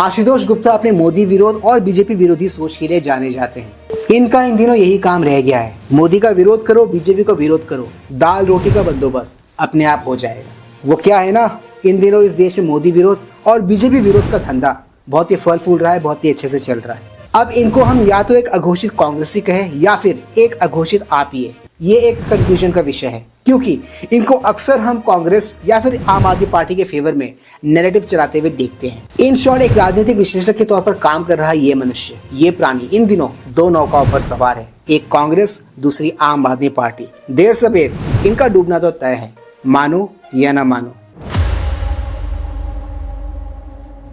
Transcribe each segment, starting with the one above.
आशुतोष गुप्ता अपने मोदी विरोध और बीजेपी विरोधी सोच के लिए जाने जाते हैं। इनका इन दिनों यही काम रह गया है, मोदी का विरोध करो, बीजेपी का विरोध करो, दाल रोटी का बंदोबस्त अपने आप हो जाएगा। वो क्या है ना, इन दिनों इस देश में मोदी विरोध और बीजेपी विरोध का धंधा बहुत ही फल फूल रहा है, बहुत ही अच्छे से चल रहा है। अब इनको हम या तो एक अघोषित कांग्रेसी कहें या फिर एक अघोषित आपीए, ये एक कंफ्यूजन का विषय है, क्योंकि इनको अक्सर हम कांग्रेस या फिर आम आदमी पार्टी के फेवर में नैरेटिव चलाते हुए देखते हैं। इन शॉर्ट एक राजनीतिक विश्लेषक के तौर पर काम कर रहा ये मनुष्य, ये प्राणी इन दिनों दो नौकाओं पर सवार है, एक कांग्रेस, दूसरी आम आदमी पार्टी। देर सवेर इनका डूबना तो तय है, मानो या ना मानो।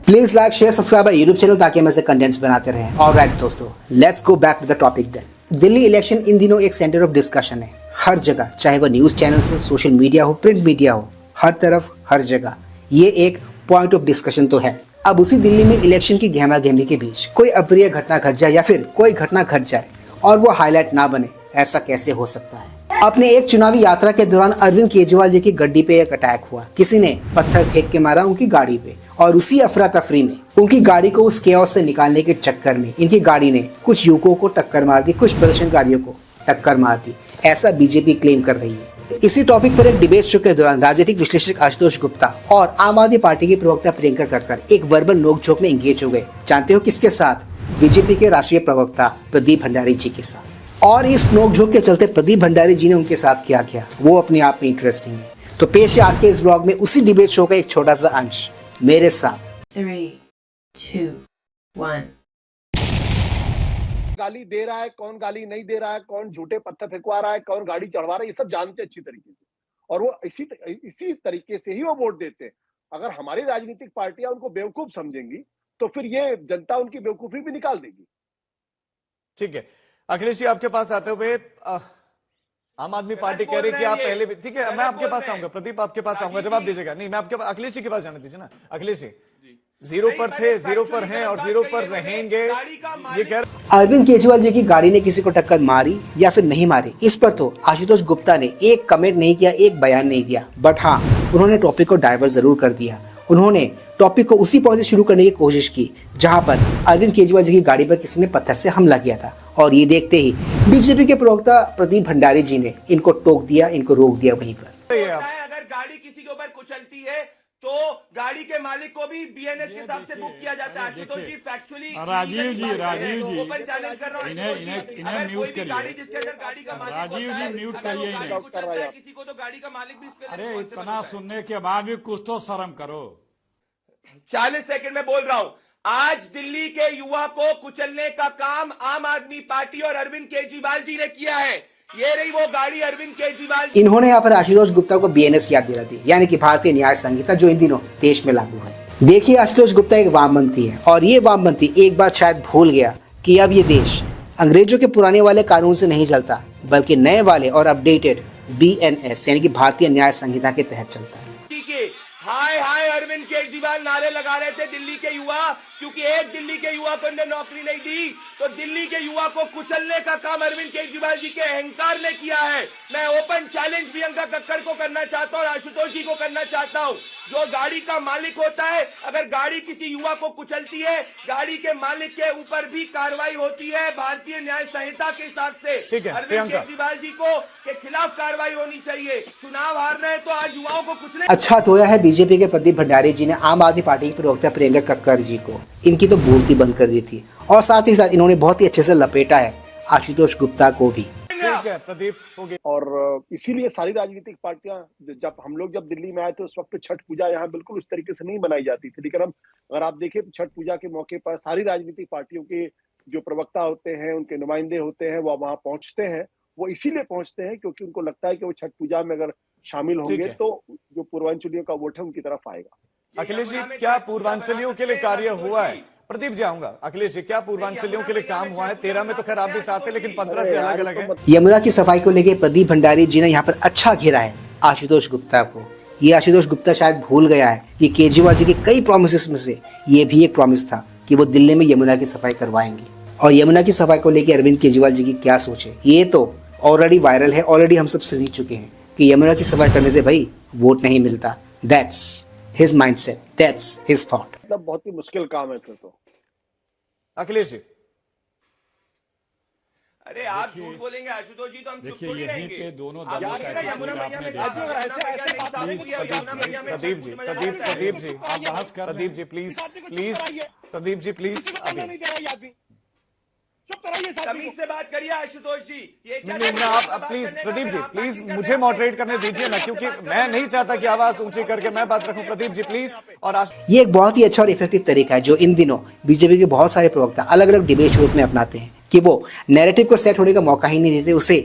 Please like share subscribe YouTube channel ताकि हम ऐसे कंटेंट्स बनाते रहें। ऑलराइट दोस्तों, let's go back to the topic then. Delhi election इन दिनों एक सेंटर ऑफ डिस्कशन है हर जगह, चाहे वह न्यूज चैनल्स हो, सोशल मीडिया हो, प्रिंट मीडिया हो, हर तरफ हर जगह ये एक पॉइंट ऑफ डिस्कशन तो है। अब उसी दिल्ली में इलेक्शन की गहमा गहमी के बीच कोई अप्रिय घटना घट जाए या फिर कोई घटना घट जाए और वो हाईलाइट ना बने, ऐसा कैसे हो सकता है। अपने एक चुनावी यात्रा के दौरान अरविंद केजरीवाल जी की गड्डी पे एक अटैक हुआ, किसी ने पत्थर फेंक के मारा उनकी गाड़ी पे, और उसी अफरा तफरी में उनकी गाड़ी को उस केओस से निकालने के चक्कर में इनकी गाड़ी ने कुछ युवकों को टक्कर मार दी, कुछ प्रदर्शनकारियों को टक्कर मार दी, ऐसा बीजेपी क्लेम कर रही है। इसी टॉपिक पर एक डिबेट शो के दौरान राजनीतिक विश्लेषक आशुतोष गुप्ता और आम आदमी पार्टी की प्रवक्ता प्रियंका कक्कर एक वर्बल नोकझोंक में एंगेज हो गए। जानते हो किसके साथ? बीजेपी के राष्ट्रीय प्रवक्ता प्रदीप भंडारी जी के साथ। और इस नोकझोंक के चलते प्रदीप भंडारी जी ने उनके साथ क्या किया वो अपने आप में इंटरेस्टिंग है। तो पेश है आज के इस ब्लॉग में उसी डिबेट शो का एक छोटा सा अंश मेरे साथ। 3, 2, 1। गाली दे रहा है, कौन गाली नहीं दे रहा है, कौन झूठे पत्थर फेंकवा रहा है, कौन गाड़ी चढ़वा रहा है, ये सब जानते अच्छी तरीके से, और वो इसी तरीके से ही वो वोट देते हैं। अगर हमारी राजनीतिक पार्टियां उनको बेवकूफ समझेंगी तो फिर ये जनता उनकी बेवकूफी भी निकाल देगी। ठीक है, अखिलेश जी आपके पास आते हुए आम आदमी पार्टी कह रही कि आप पहले भी, ठीक है मैं आपके पास आऊंगा, प्रदीप आपके पास आऊंगा, जवाब दीजिएगा। नहीं, मैं आपके अखिलेश जी के पास जाने दीजिए ना। अखिलेश जी जीरो पर थे, जीरो पर हैं और जीरो पर रहेंगे, ये कह अरविंद केजरीवाल जी की गाड़ी ने किसी को टक्कर मारी या फिर नहीं मारी, इस पर तो आशुतोष गुप्ता ने एक कमेंट नहीं किया, एक बयान नहीं दिया, बट हाँ उन्होंने टॉपिक को डाइवर्ट जरूर कर दिया। उन्होंने टॉपिक को उसी पॉइंट से शुरू करने की कोशिश की जहां पर अरविंद केजरीवाल जी की गाड़ी पर किसी ने पत्थर से हमला किया था, और ये देखते ही बीजेपी के प्रवक्ता प्रदीप भंडारी जी ने इनको टोक दिया, इनको रोक दिया वहीं पर। अगर गाड़ी किसी के ऊपर कुचलती है तो गाड़ी के मालिक को भी बीएनएस के हिसाब से बुक किया जाता है। आशुतोष जी फैक्चुअली राजीव जी ओपन चैलेंज कर रहा हूं। इन्हें म्यूट करिए। गाड़ी जिसके अंदर गाड़ी का मालिक राजीव जी म्यूट करिए इन्हें। किसी को तो गाड़ी का मालिक भी इसके अरे इतना सुनने के बाद भी कुछ तो शर्म करो। 40 सेकंड में बोल रहा हूं। आज दिल्ली के युवा को कुचलने का काम आम आदमी पार्टी और अरविंद केजरीवाल जी ने किया है। ये रही वो गाड़ी अरविंद केजरीवाल। इन्होंने यहाँ पर आशुतोष गुप्ता को बीएनएस याद दिला दी, यानी कि भारतीय न्याय संहिता, जो इन दिनों देश में लागू है। देखिए आशुतोष गुप्ता एक वामपंथी है, और ये वामपंथी एक बात शायद भूल गया कि अब ये देश अंग्रेजों के पुराने वाले कानून से नहीं चलता, बल्कि नए वाले और अपडेटेड बीएनएस यानी कि भारतीय न्याय संहिता के तहत चलता है। हाय हाय अरविंद केजरीवाल नारे लगा रहे थे दिल्ली के युवा, क्योंकि एक दिल्ली के युवा को इन्हें नौकरी नहीं दी, तो दिल्ली के युवा को कुचलने का काम अरविंद केजरीवाल जी के अहंकार ने किया है। मैं ओपन चैलेंज प्रियंका कक्कर को करना चाहता हूं और आशुतोष जी को करना चाहता हूं। जो गाड़ी का मालिक होता है, अगर गाड़ी किसी युवा को कुचलती है, गाड़ी के मालिक के ऊपर भी कार्रवाई होती है भारतीय न्याय संहिता के हिसाब से। अरविंद केजरीवाल जी को के खिलाफ कार्रवाई होनी चाहिए। चुनाव हार रहे हैं तो आज युवाओं को कुचले। अच्छा तो है बीजेपी के प्रदीप भंडारी जी ने आम आदमी पार्टी की प्रवक्ता प्रियंका कक्कर जी को इनकी तो बोलती बंद कर दी थी, और साथ ही साथ इन्होंने बहुत ही अच्छे से लपेटा है आशुतोष गुप्ता को भी। प्रदीप हो गया। और इसीलिए सारी राजनीतिक पार्टियां, जब दिल्ली में आए थे उस वक्त छठ पूजा यहाँ बिल्कुल उस तरीके से नहीं मनाई जाती थी, लेकिन अगर आप देखें तो छठ पूजा के मौके पर सारी राजनीतिक पार्टियों के जो प्रवक्ता होते हैं, उनके नुमाइंदे होते हैं, वो वहां पहुंचते हैं। वो इसीलिए पहुंचते हैं क्योंकि उनको लगता है कि वो छठ पूजा में अगर शामिल होंगे तो जो पूर्वांचलियों का वोट है उनकी तरफ आएगा। अखिलेश जी क्या पूर्वांचलियों के लिए कार्य हुआ है? प्रदीप जी आऊंगा। अखिलेश जी क्या पूर्वांचलियों के लिए काम हुआ है? 13 में तो खैर आप भी साथ है, लेकिन 15 से अलग अलग है। यमुना की सफाई को लेकर प्रदीप भंडारी जी ने यहाँ पर अच्छा घेरा है आशुतोष गुप्ता को। ये आशुतोष गुप्ता शायद भूल गया है कि केजरीवाल जी के कई प्रॉमिसेस में से ये भी एक प्रॉमिस था कि वो दिल्ली में यमुना की सफाई करवाएंगे। और यमुना की सफाई को लेकर अरविंद केजरीवाल जी की क्या सोच है, ये तो ऑलरेडी वायरल है, ऑलरेडी हम सब सुन चुके हैं कि यमुना की सफाई करने से भाई वोट नहीं मिलता। That's his mindset, that's his thought. मतलब बहुत ही मुश्किल काम है फिर तो। अखिलेश जी अरे आप झूठ बोलेंगे आशुतोष जी तो हम चुप देखिए, थोड़ी यहीं रहेंगे। पे दोनों आप दलों बोलिएगा का यमुना मैया में आपने साफ देखा। यमुना मैया नहीं साफ हुई है, यमुना मैया में प्रदीप जी, प्रदीप जी, आप बहस कर रहे प्रदीप हैं। Ji please please, Pradeep ji please, अभी नहीं दे रहा ये आदमी, चुप कराइए साहब। तमीज से बात करिए आशुतोष जी। ये क्या नहीं, आप प्लीज प्रदीप जी प्लीज मुझे मॉडरेट करने दीजिए ना, क्योंकि मैं नहीं चाहता कि आवाज ऊंची करके मैं बात रखूं। प्रदीप जी प्लीज। और ये एक बहुत ही अच्छा और इफेक्टिव तरीका है जो इन दिनों बीजेपी के बहुत सारे प्रवक्ता अलग अलग डिबेट शोज में अपनाते हैं कि वो नैरेटिव को सेट होने का मौका ही नहीं देते, उसे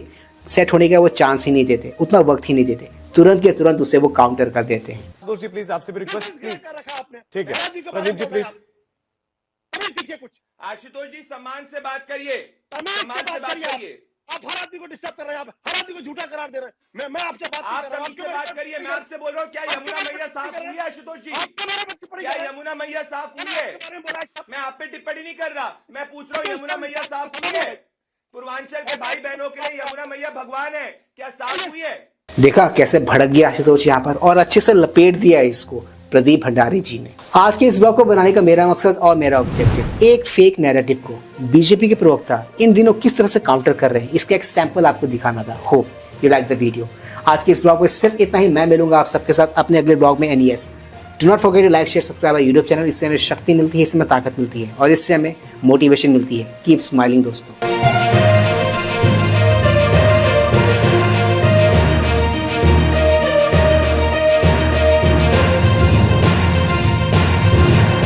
सेट होने का वो चांस ही नहीं देते, उतना वक्त ही नहीं देते, तुरंत के तुरंत उसे वो काउंटर कर देते हैं। आशुतोष जी प्लीज आपसे भी रिक्वेस्ट प्लीज। रखा आपने, ठीक है प्रदीप जी प्लीज। तमीज सीखिए कुछ, आशुतोष जी सम्मान से बात करिए, तमीज सम्मान से बात करिए। आप हर आदमी को डिस्टर्ब कर रहे हैं, आप हर आदमी को झूठा करार दे रहे हैं। मैं आपसे बात नहीं आप कर रहा हूं, तमीज से बात करिए। मैं आपसे बोल रहा हूँ क्या यमुना मैया साफ हुई है आशुतोष जी? आपके बारे में टिप्पणी क्या कर रहे हैं? यमुना मैया साफ हुई है? आपके बारे में बोला है। मैं आप पे टिप्पणी नहीं कर रहा, मैं पूछ रहा हूँ यमुना मैया साफ हुई है? पूर्वांचल के भाई बहनों के लिए यमुना मैया भगवान है, क्या साफ हुई है? देखा कैसे भड़क गया आशुतोष यहाँ पर, और अच्छे से लपेट दिया इसको प्रदीप भंडारी जी ने। आज के इस ब्लॉग को बनाने का मेरा मकसद और मेरा ऑब्जेक्टिव एक फेक नैरेटिव को बीजेपी के प्रवक्ता इन दिनों किस तरह से काउंटर कर रहे हैं इसका एक सैंपल आपको दिखाना था। Hope you like the video. आज के इस ब्लॉग में सिर्फ इतना ही। मैं मिलूंगा आप सबके साथ अपने अगले ब्लॉग में। एनईएस do not forget to like share subscribe our YouTube channel. इससे हमें शक्ति मिलती है, इससे हमें ताकत मिलती है और इससे हमें मोटिवेशन मिलती है। कीप स्माइलिंग दोस्तों।